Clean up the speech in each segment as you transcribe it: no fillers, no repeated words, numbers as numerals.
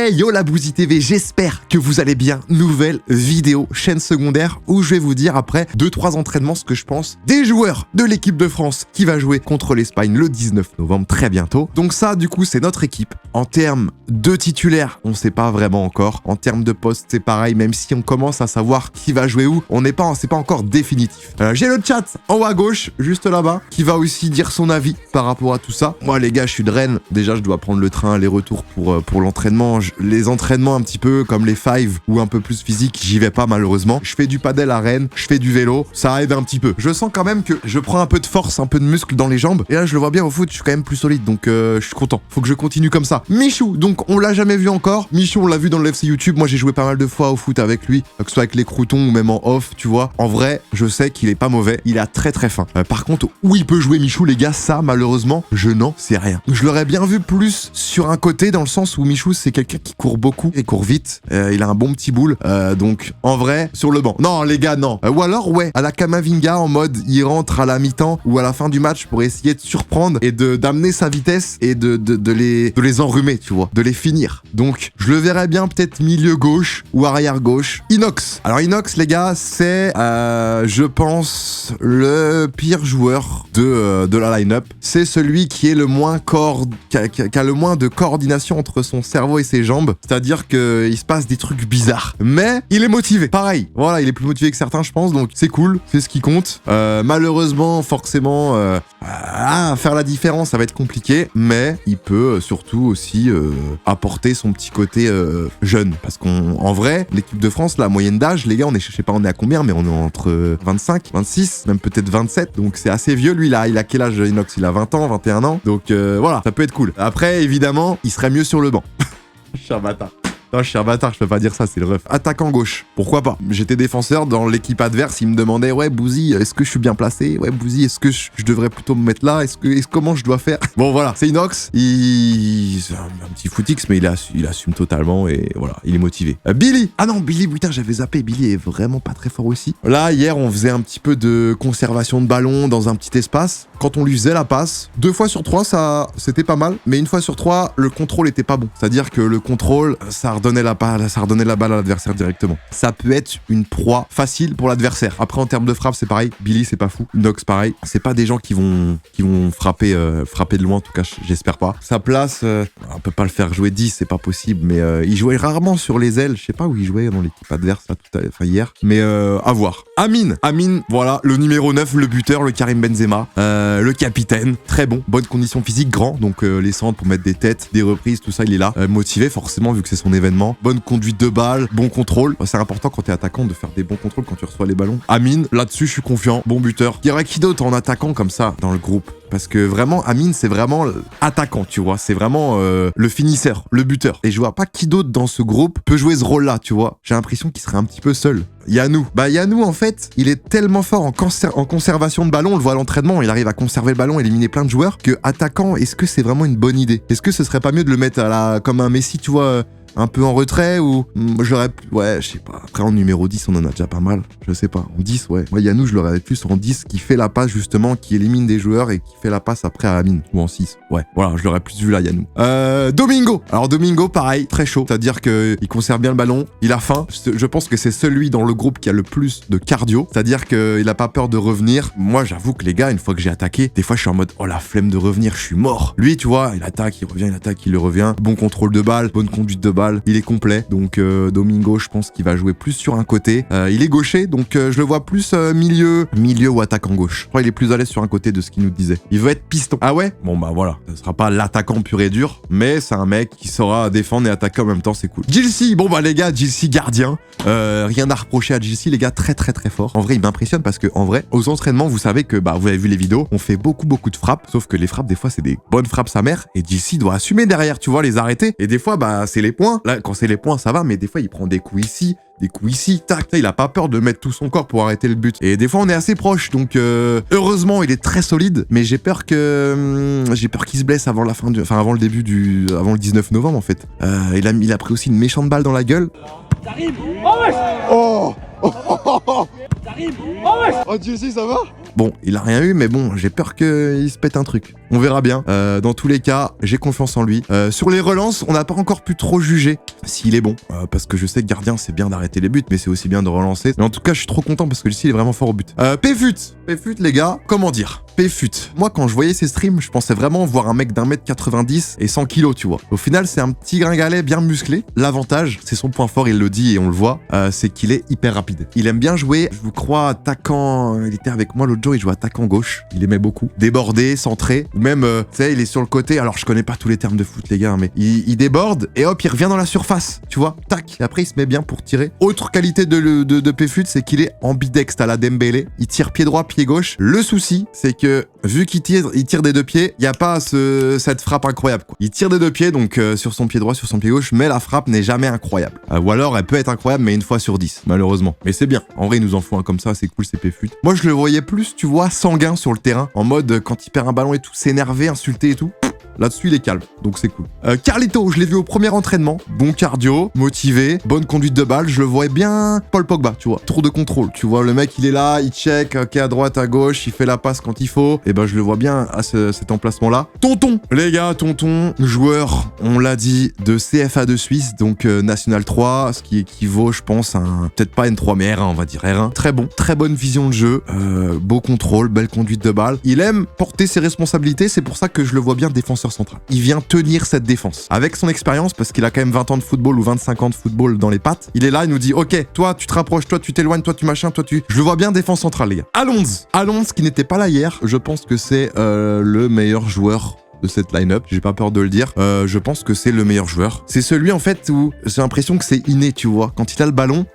Hey yo la Bouzy TV, j'espère que vous allez bien. Nouvelle vidéo, chaîne secondaire, où je vais vous dire après 2-3 entraînements ce que je pense des joueurs de l'équipe de France qui va jouer contre l'Espagne le 19 novembre, très bientôt. Donc ça, du coup, c'est notre équipe. En termes de titulaires, on sait pas vraiment encore. En termes de postes, c'est pareil, même si on commence à savoir qui va jouer où, c'est pas encore définitif. J'ai le chat en haut à gauche, juste là-bas, qui va aussi dire son avis par rapport à tout ça. Moi, les gars, je suis de Rennes. Déjà, je dois prendre le train, aller-retour pour l'entraînement. Les entraînements un petit peu comme les five ou un peu plus physique, j'y vais pas malheureusement. Je fais du padel à Rennes, je fais du vélo, ça aide un petit peu. Je sens quand même que je prends un peu de force, un peu de muscle dans les jambes. Et là, je le vois bien au foot, je suis quand même plus solide, donc je suis content. Faut que je continue comme ça. Michou, donc on l'a jamais vu encore. Michou, on l'a vu dans le FC YouTube. Moi, j'ai joué pas mal de fois au foot avec lui, que ce soit avec les croutons ou même en off, tu vois. En vrai, je sais qu'il est pas mauvais. Il a très très fin. Par contre, où il peut jouer Michou, les gars, ça, malheureusement, je n'en sais rien. Je l'aurais bien vu plus sur un côté, dans le sens où Michou, c'est quelqu'un qui court beaucoup et court vite. Il a un bon petit boule. Donc, en vrai, sur le banc. Non, les gars, non. Ou alors, ouais, à la Kamavinga, en mode, il rentre à la mi-temps ou à la fin du match pour essayer de surprendre et d'amener sa vitesse et de les enrhumer, tu vois, de les finir. Donc, je le verrais bien peut-être milieu gauche ou arrière gauche. Inox. Alors, Inox, les gars, c'est, je pense, le pire joueur de la line-up. C'est celui qui est le moins qui a le moins de coordination entre son cerveau et ses jambes. C'est-à-dire qu'il se passe des trucs bizarres. Mais il est motivé. Pareil. Voilà, il est plus motivé que certains, je pense. Donc, c'est cool. C'est ce qui compte. Malheureusement, forcément, faire la différence, ça va être compliqué. Mais il peut surtout aussi apporter son petit côté jeune. Parce qu'en vrai, l'équipe de France, la moyenne d'âge, les gars, je sais pas on est à combien, mais on est entre 25, 26, même peut-être 27. Donc, c'est assez vieux. Lui, là, il a quel âge, Inox? Il a 20 ans, 21 ans. Donc, voilà, ça peut être cool. Après, évidemment, il serait mieux sur le banc. Je suis un bâtard. Non, je suis un bâtard, je peux pas dire ça, c'est le ref. Attaquant gauche, pourquoi pas? J'étais défenseur, dans l'équipe adverse, il me demandait, ouais, Bouzy, est-ce que je suis bien placé? Ouais, Bouzy, est-ce que je devrais plutôt me mettre là? Comment je dois faire? Bon, voilà, c'est Inox, c'est un petit footix, mais il assume totalement, et voilà, il est motivé. Billy! Ah non, Billy, putain, j'avais zappé, Billy est vraiment pas très fort aussi. Là, hier, on faisait un petit peu de conservation de ballon dans un petit espace. Quand on lui faisait la passe, 2 fois sur 3, c'était pas mal, mais 1 fois sur 3, le contrôle était pas bon. C'est-à-dire que le contrôle, ça redonnait la balle à l'adversaire directement. Ça peut être une proie facile pour l'adversaire. Après, en termes de frappe, c'est pareil. Billy, c'est pas fou. Nox, pareil. C'est pas des gens qui vont frapper de loin, en tout cas, j'espère pas. Sa place, on peut pas le faire jouer 10, c'est pas possible, mais il jouait rarement sur les ailes. Je sais pas où il jouait dans l'équipe adverse, là, hier. Mais à voir. Amine, voilà, le numéro 9, le buteur, le Karim Benzema, le capitaine, très bon, bonne condition physique, grand, donc les centres pour mettre des têtes, des reprises, tout ça, il est là. Motivé, forcément, vu que c'est son événement. Bonne conduite de balle, bon contrôle. C'est important quand t'es attaquant de faire des bons contrôles quand tu reçois les ballons. Amine, là-dessus, je suis confiant. Bon buteur. Il y aurait qui d'autre en attaquant comme ça dans le groupe? Parce que vraiment, Amine, c'est vraiment attaquant, tu vois. C'est vraiment le finisseur, le buteur. Et je vois pas qui d'autre dans ce groupe peut jouer ce rôle-là, tu vois. J'ai l'impression qu'il serait un petit peu seul. Yanou. Yanou, en fait, il est tellement fort en conservation de ballon, on le voit à l'entraînement, il arrive à conserver le ballon, éliminer plein de joueurs, que attaquant, est-ce que c'est vraiment une bonne idée? Est-ce que ce serait pas mieux de le mettre comme un Messi, tu vois, un peu en retrait, ou ouais, je sais pas. Après, en numéro 10, on en a déjà pas mal. Je sais pas. En 10, ouais. Moi, Yanou, je l'aurais plus en 10, qui fait la passe, justement, qui élimine des joueurs et qui fait la passe après à Amine. Ou en 6. Ouais. Voilà, je l'aurais plus vu là, Yanou. Domingo. Alors, Domingo, pareil, très chaud. C'est-à-dire qu'il conserve bien le ballon. Il a faim. Je pense que c'est celui dans le groupe qui a le plus de cardio. C'est-à-dire qu'il a pas peur de revenir. Moi, j'avoue que les gars, une fois que j'ai attaqué, des fois, je suis en mode, oh, la flemme de revenir, je suis mort. Lui, tu vois, il attaque, il revient, il attaque, il revient. Bon contrôle de balle, bonne conduite de balle. Il est complet, donc Domingo, je pense qu'il va jouer plus sur un côté. Il est gaucher, donc je le vois plus milieu ou attaquant gauche. Je crois qu'il est plus à l'aise sur un côté de ce qu'il nous disait. Il veut être piston. Ah ouais? Bon bah voilà, ça sera pas l'attaquant pur et dur, mais c'est un mec qui saura défendre et attaquer en même temps, c'est cool. Gilsi, bon bah les gars, Gilsi gardien. Rien à reprocher à Gilsi, les gars, très très très fort. En vrai, il m'impressionne parce que en vrai, aux entraînements, vous savez que vous avez vu les vidéos, on fait beaucoup de frappes, sauf que les frappes, des fois, c'est des bonnes frappes sa mère, et Gilsi doit assumer derrière, tu vois, les arrêter. Et des fois, c'est les points. Là, quand c'est les points, ça va, mais des fois, il prend des coups ici, tac, il a pas peur de mettre tout son corps pour arrêter le but. Et des fois, on est assez proche, donc heureusement, il est très solide, mais j'ai peur qu'il se blesse avant avant le 19 novembre, en fait. Il a pris aussi une méchante balle dans la gueule. Oh! Oh! Oh! Oh! Oh, Jesse, ça va? Bon, il a rien eu, mais bon, j'ai peur qu'il se pète un truc. On verra bien. Dans tous les cas, j'ai confiance en lui. Sur les relances, on n'a pas encore pu trop juger s'il est bon. Parce que je sais que gardien, c'est bien d'arrêter les buts, mais c'est aussi bien de relancer. Mais en tout cas, je suis trop content parce que ici, il est vraiment fort au but. Péfut, les gars, comment dire? Péfut. Moi, quand je voyais ses streams, je pensais vraiment voir un mec d'1m90 et 100 kg, tu vois. Au final, c'est un petit gringalet bien musclé. L'avantage, c'est son point fort, il le dit et on le voit, c'est qu'il est hyper rapide. Il aime bien jouer, je vous crois, attaquant. Il était avec moi l'autre jour, il jouait attaquant gauche. Il aimait beaucoup. Débordé, centré. Ou même, tu sais, il est sur le côté. Alors, je connais pas tous les termes de foot, les gars, mais il déborde et hop, il revient dans la surface. Tu vois, tac. Et après, il se met bien pour tirer. Autre qualité de Péfut, c'est qu'il est ambidextre à la Dembélé. Il tire pied droit, pied gauche. Le souci, c'est que vu qu'il tire des deux pieds, il n'y a pas cette frappe incroyable, quoi. Il tire des deux pieds, donc sur son pied droit, sur son pied gauche, mais la frappe n'est jamais incroyable. Ou alors, elle peut être incroyable, mais une fois sur 10, malheureusement. Mais c'est bien. En vrai, il nous en faut un comme ça, c'est cool, c'est Péfut. Moi, je le voyais plus, tu vois, sanguin sur le terrain, en mode quand il perd un ballon et tout, s'énerver, insulter et tout. Là-dessus, il est calme, donc c'est cool. Carlito, je l'ai vu au premier entraînement. Bon cardio, motivé, bonne conduite de balle. Je le voyais bien Paul Pogba, tu vois. Tour de contrôle, tu vois. Le mec, il est là, il check, ok, à droite, à gauche, il fait la passe quand il faut. Et ben, je le vois bien à cet emplacement-là. Tonton, les gars, tonton, joueur, on l'a dit, de CFA de Suisse, donc National 3, ce qui équivaut, je pense, à peut-être pas N3, mais R1, on va dire R1. Très bon, très bonne vision de jeu, beau contrôle, belle conduite de balle. Il aime porter ses responsabilités, c'est pour ça que je le vois bien défenseur central. Il vient tenir cette défense. Avec son expérience, parce qu'il a quand même 20 ans de football ou 25 ans de football dans les pattes, il est là, il nous dit, ok, toi tu te rapproches, toi tu t'éloignes, toi tu machin, toi tu... Je le vois bien défense centrale, les gars. Alonso, qui n'était pas là hier, je pense que c'est le meilleur joueur de cette line-up, j'ai pas peur de le dire, je pense que c'est le meilleur joueur. C'est celui en fait où j'ai l'impression que c'est inné, tu vois. Quand il a le ballon,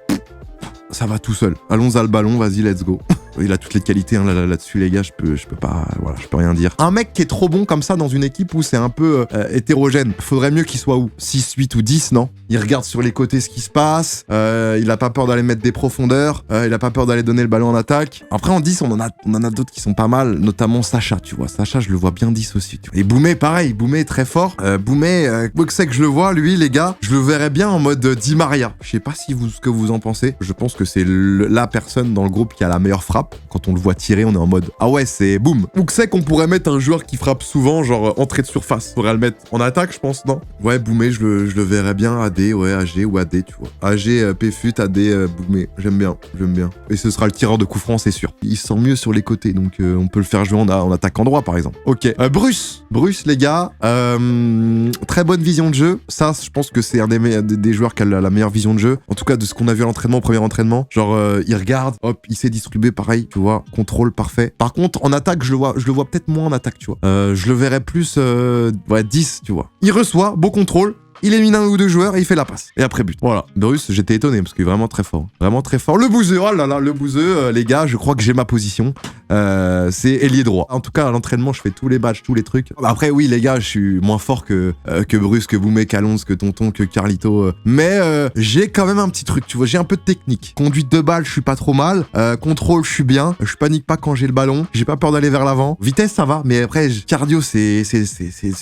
ça va tout seul. Alonso a le ballon, vas-y, let's go. Il a toutes les qualités hein, là-dessus, les gars, je peux pas, voilà, je peux rien dire. Un mec qui est trop bon comme ça dans une équipe où c'est un peu hétérogène, faudrait mieux qu'il soit où 6, 8 ou 10, non? Il regarde sur les côtés ce qui se passe, il a pas peur d'aller mettre des profondeurs, il a pas peur d'aller donner le ballon en attaque. Après en 10, on en a d'autres qui sont pas mal, notamment Sacha, tu vois. Sacha, je le vois bien 10 aussi, tu vois. Et Boumé, pareil, Boumé est très fort. Boumé, c'est que je le vois, lui, les gars, je le verrais bien en mode Di Maria. Je sais pas ce que vous en pensez. Je pense que c'est la personne dans le groupe qui a la meilleure frappe. Quand on le voit tirer, on est en mode ah ouais, c'est boum. Ou que c'est qu'on pourrait mettre un joueur qui frappe souvent, genre entrée de surface. On pourrait le mettre en attaque, je pense, non? Ouais, Boumé, je le verrais bien AD, ouais, AG ou AD, tu vois. AG, Péfut, AD, Boumé. J'aime bien. Et ce sera le tireur de coup franc, c'est sûr. Il se sent mieux sur les côtés, donc on peut le faire jouer en attaquant droit, par exemple. Ok. Bruce, les gars, très bonne vision de jeu. Ça, je pense que c'est un des joueurs qui a la meilleure vision de jeu. En tout cas, de ce qu'on a vu à l'entraînement, au premier entraînement. Genre, il regarde, hop, il sait distribuer, pareil, tu vois. Contrôle parfait. Par contre, en attaque, je le vois peut-être moins en attaque, tu vois. Je le verrais plus, 10, tu vois. Il reçoit, beau contrôle. Il élimine un ou deux joueurs et il fait la passe. Et après but. Voilà. Bruce, j'étais étonné parce qu'il est vraiment très fort. Vraiment très fort. Le bouseux, oh là là, le bouseux, les gars, je crois que j'ai ma position. C'est ailier droit. En tout cas, à l'entraînement, je fais tous les matchs, tous les trucs. Après, oui, les gars, je suis moins fort que Bruce, que Boumé, qu'Alonso, que Tonton, que Carlito. Mais j'ai quand même un petit truc, tu vois. J'ai un peu de technique. Conduite de balle, je suis pas trop mal. Contrôle, je suis bien. Je panique pas quand j'ai le ballon. J'ai pas peur d'aller vers l'avant. Vitesse, ça va. Mais après, cardio, c'est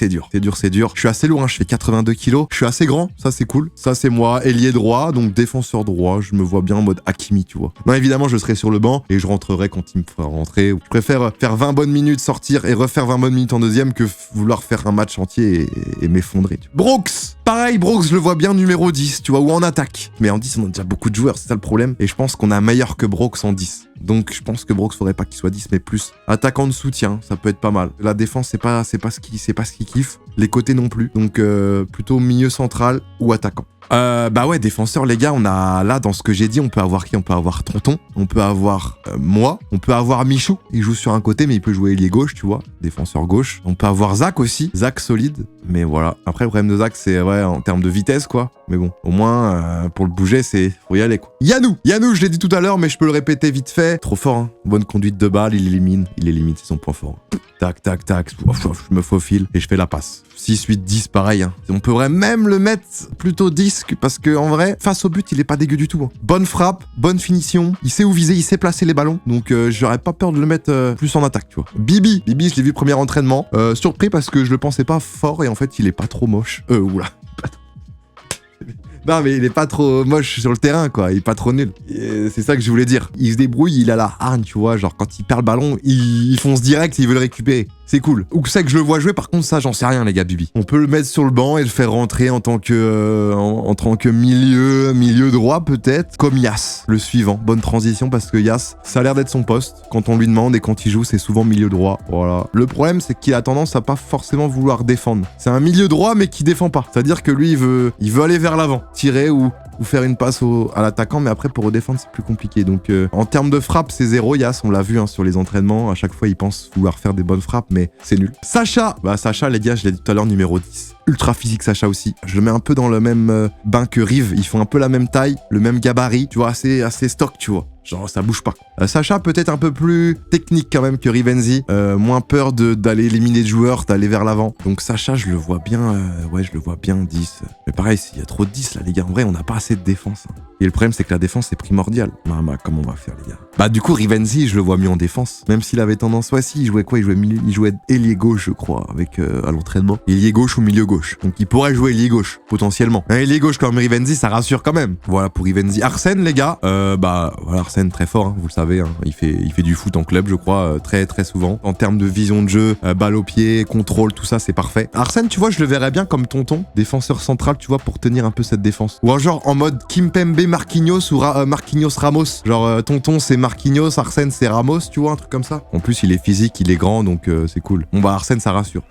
dur. C'est dur. Je suis assez lourd, hein. Je fais 82 kilos. Je suis assez grand, ça c'est cool. Ça c'est moi, ailier droit, donc défenseur droit. Je me vois bien en mode Hakimi, tu vois. Non, évidemment, je serai sur le banc et je rentrerai quand il me fera rentrer. Je préfère faire 20 bonnes minutes, sortir et refaire 20 bonnes minutes en deuxième que vouloir faire un match entier et m'effondrer. Brooks, pareil, Brooks, je le vois bien numéro 10, tu vois, ou en attaque. Mais en 10, on a déjà beaucoup de joueurs, c'est ça le problème. Et je pense qu'on a meilleur que Brooks en 10. Donc je pense que Brooks faudrait pas qu'il soit 10 mais plus attaquant de soutien, ça peut être pas mal. La défense c'est pas ce qu'il kiffe, les côtés non plus. Donc plutôt milieu central ou attaquant. Bah ouais, défenseur les gars, on a là dans ce que j'ai dit, on peut avoir qui? On peut avoir Tonton, on peut avoir moi, on peut avoir Michou, il joue sur un côté mais il peut jouer ailier gauche, tu vois, défenseur gauche. On peut avoir Zach aussi, Zach solide, mais voilà. Après le problème de Zach c'est ouais en termes de vitesse quoi, mais bon, au moins pour le bouger faut y aller quoi. Yanou, je l'ai dit tout à l'heure mais je peux le répéter vite fait. Trop fort, hein. Bonne conduite de balle, il élimine, c'est son point fort. Tac, tac, tac, je me faufile et je fais la passe. 6, 8, 10, pareil. Hein. On pourrait même le mettre plutôt 10 parce que en vrai, face au but, il est pas dégueu du tout. Hein. Bonne frappe, bonne finition, il sait où viser, il sait placer les ballons. Donc j'aurais pas peur de le mettre plus en attaque, tu vois. Bibi, je l'ai vu premier entraînement. Surpris parce que je le pensais pas fort et en fait, il est pas trop moche. Oula. Non, mais il est pas trop moche sur le terrain, quoi. Il est pas trop nul. C'est ça que je voulais dire. Il se débrouille, il a la hargne, tu vois. Genre, quand il perd le ballon, il fonce direct, il veut le récupérer. C'est cool. Où c'est que je le vois jouer, par contre, ça, j'en sais rien, les gars, Bibi. On peut le mettre sur le banc et le faire rentrer en tant que milieu droit, peut-être. Comme Yas, le suivant. Bonne transition, parce que Yas, ça a l'air d'être son poste. Quand on lui demande et quand il joue, c'est souvent milieu droit. Voilà. Le problème, c'est qu'il a tendance à pas forcément vouloir défendre. C'est un milieu droit, mais qui défend pas. C'est-à-dire que lui, il veut aller vers l'avant, tirer ou faire une passe à l'attaquant, mais après pour redéfendre c'est plus compliqué. Donc en termes de frappe, c'est zéro. Yas, on l'a vu sur les entraînements, à chaque fois il pense vouloir faire des bonnes frappes, mais c'est nul. Sacha, Sacha les gars, je l'ai dit tout à l'heure, numéro 10. Ultra physique Sacha aussi. Je le mets un peu dans le même bain que Rive. Ils font un peu la même taille, le même gabarit, tu vois, assez stock, tu vois. Genre ça bouge pas. Sacha peut-être un peu plus technique quand même que Rivenzi, moins peur d'aller éliminer des joueurs, d'aller vers l'avant. Donc Sacha je le vois bien, je le vois bien 10. Mais pareil, s'il y a trop de 10 là les gars, en vrai on n'a pas assez de défense. Et le problème c'est que la défense est primordiale. Comment on va faire les gars? Du coup Rivenzi je le vois mieux en défense. Même s'il avait tendance, il jouait quoi? Il jouait ailier gauche je crois, avec à l'entraînement. Ailier gauche ou milieu gauche. Donc il pourrait jouer ailier gauche, potentiellement. Un ailier gauche comme Rivenzi ça rassure quand même. Voilà pour Rivenzi. Arsène les gars, voilà Arsène très fort, vous le savez, il fait du foot en club je crois, très très souvent. En termes de vision de jeu, balle au pied, contrôle, tout ça c'est parfait. Arsène tu vois je le verrais bien comme tonton, défenseur central tu vois pour tenir un peu cette défense. Ou genre en mode Kimpembe Marquinhos ou Marquinhos Ramos. Genre tonton c'est Marquinhos, Arsène c'est Ramos, tu vois, un truc comme ça. En plus il est physique, il est grand donc c'est cool. Bon Arsène ça rassure.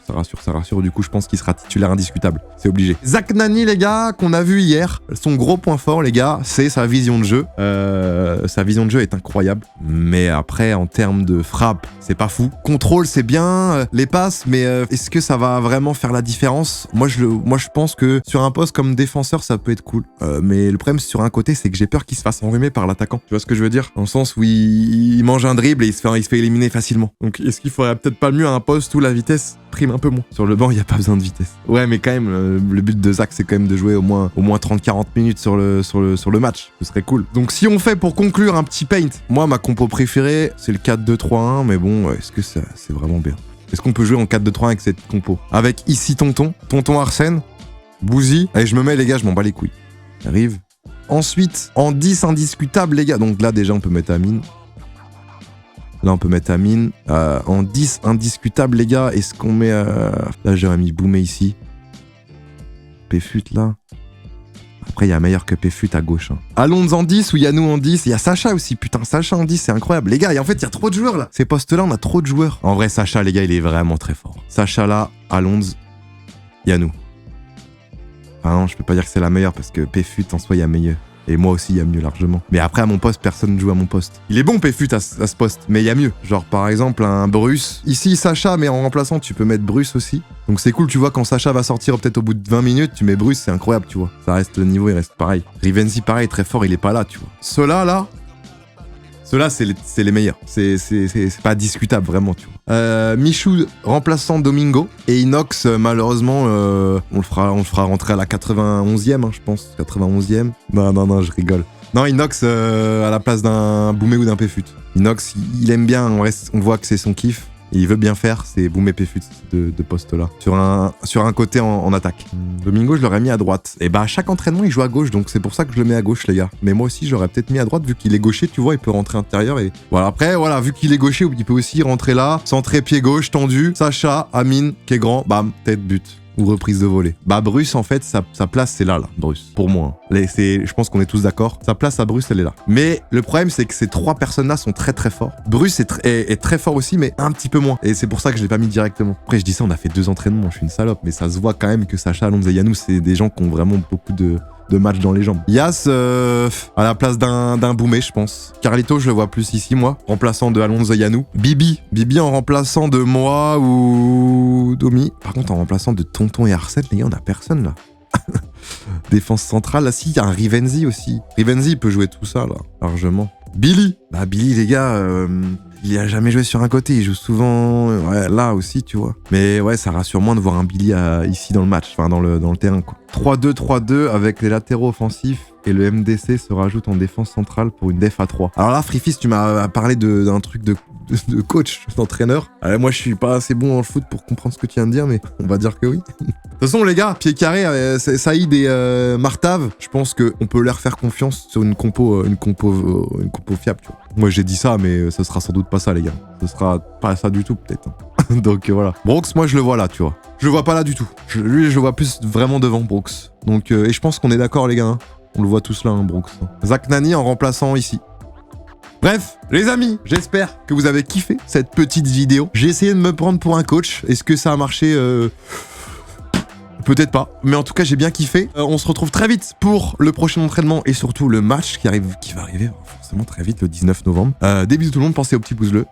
Du coup je pense qu'il sera titulaire indiscutable, c'est obligé. Zach Nani les gars, qu'on a vu hier, son gros point fort les gars, c'est sa vision de jeu. Sa vision de jeu est incroyable, mais après en termes de frappe c'est pas fou. Contrôle c'est bien, les passes, mais est-ce que ça va vraiment faire la différence? Moi je pense que sur un poste comme défenseur ça peut être cool, mais le problème sur un côté c'est que j'ai peur qu'il se fasse enrhumer par l'attaquant, tu vois ce que je veux dire, dans le sens où il mange un dribble et il se fait éliminer facilement. Donc est-ce qu'il faudrait peut-être pas mieux à un poste où la vitesse prime un peu moins? Sur le banc il y a pas besoin de vitesse. Ouais mais quand même le but de Zach c'est quand même de jouer au moins 30-40 minutes sur le match, ce serait cool. Donc si on fait pour conclure un petit paint, moi ma compo préférée c'est le 4-2-3-1, mais bon est-ce que c'est vraiment bien? Est-ce qu'on peut jouer en 4-2-3-1 avec cette compo? Avec ici tonton Arsène, Bouzy, allez je me mets les gars, je m'en bats les couilles. Arrive. Ensuite en 10 indiscutable les gars, donc là déjà on peut mettre Amine. Là, on peut mettre Amine. En 10 indiscutable, les gars. Est-ce qu'on met... Là, j'aurais mis Boumé ici. Péfut, là. Après, il y a meilleur que Péfut à gauche. Alonso en 10 ou Yanou en 10. Il y a Sacha aussi. Putain, Sacha en 10, c'est incroyable. Les gars, en fait, il y a trop de joueurs, là. Ces postes-là, on a trop de joueurs. En vrai, Sacha, les gars, il est vraiment très fort. Sacha, là, Alonso, Yanou. Enfin, non, je peux pas dire que c'est la meilleure parce que Péfut, en soi, il y a meilleur. Et moi aussi, il y a mieux largement. Mais après, à mon poste, personne ne joue à mon poste. Il est bon, Péfut, à ce poste, mais il y a mieux. Genre, par exemple, un Bruce. Ici, Sacha, mais en remplaçant, tu peux mettre Bruce aussi. Donc c'est cool, tu vois, quand Sacha va sortir peut-être au bout de 20 minutes, tu mets Bruce, c'est incroyable, tu vois. Ça reste, le niveau, il reste pareil. Rivenzi, pareil, très fort, il est pas là, tu vois. Ceux-là, c'est les meilleurs. C'est pas discutable, vraiment, tu vois. Michou, remplaçant Domingo. Et Inox, malheureusement, on le fera rentrer à la 91e, je pense. 91e. Non, je rigole. Non, Inox à la place d'un Boumé ou d'un Péfut. Inox, il aime bien, on voit que c'est son kiff. Et il veut bien faire, c'est Boumé Péfut de poste-là. Sur un côté en attaque. Domingo, je l'aurais mis à droite. Et à chaque entraînement, il joue à gauche, donc c'est pour ça que je le mets à gauche, les gars. Mais moi aussi, j'aurais peut-être mis à droite, vu qu'il est gaucher, tu vois, il peut rentrer intérieur. Et voilà. Après, voilà, vu qu'il est gaucher, il peut aussi rentrer là, centré pied gauche, tendu. Sacha, Amine, qui est grand, bam, tête, but. Ou reprise de volée. Bruce, en fait, sa place, c'est là, Bruce. Pour moi. Je pense qu'on est tous d'accord. Sa place à Bruce, elle est là. Mais le problème, c'est que ces trois personnes-là sont très très forts. Bruce est très fort aussi, mais un petit peu moins. Et c'est pour ça que je l'ai pas mis directement. Après, je dis ça, on a fait 2 entraînements, je suis une salope. Mais ça se voit quand même que Sacha, Alonso et Yanou, c'est des gens qui ont vraiment beaucoup de matchs dans les jambes. Yas, à la place d'un Boumé, je pense. Carlito, je le vois plus ici, moi. Remplaçant de Alonso et Yanou. Bibi en remplaçant de moi ou Domi. Par contre, en remplaçant de Tonton et Arsène, les gars, on a personne, là. Défense centrale, là, si, il y a un Rivenzi aussi. Rivenzi, il peut jouer tout ça, là, largement. Billy, les gars, il a jamais joué sur un côté, il joue souvent là aussi, tu vois. Mais ouais, ça rassure moins de voir un Billy ici dans le match, enfin dans le terrain, quoi. 3-2-3-2 avec les latéraux offensifs. et le MDC se rajoute en défense centrale pour une def à 3. Alors là, Freefist, tu m'as parlé d'un truc de coach, d'entraîneur. Moi, je suis pas assez bon dans le foot pour comprendre ce que tu viens de dire, mais on va dire que oui. De toute façon, les gars, pied carré, Saïd et Martav, je pense qu'on peut leur faire confiance sur une compo fiable, tu vois. Moi, j'ai dit ça, mais ce sera sans doute pas ça, les gars. Ce sera pas ça du tout, peut-être. Donc voilà. Brooks, moi, je le vois là, tu vois. Je le vois pas là du tout. Lui, je le vois plus vraiment devant Brooks. Donc, et je pense qu'on est d'accord, les gars. Hein. On le voit tous là, hein, Brooks. Zach Nani en remplaçant ici. Bref, les amis, j'espère que vous avez kiffé cette petite vidéo. J'ai essayé de me prendre pour un coach. Est-ce que ça a marché Peut-être pas, mais en tout cas j'ai bien kiffé. On se retrouve très vite pour le prochain entraînement et surtout le match qui va arriver forcément très vite le 19 novembre. Des bisous tout le monde, pensez au petit pouce bleu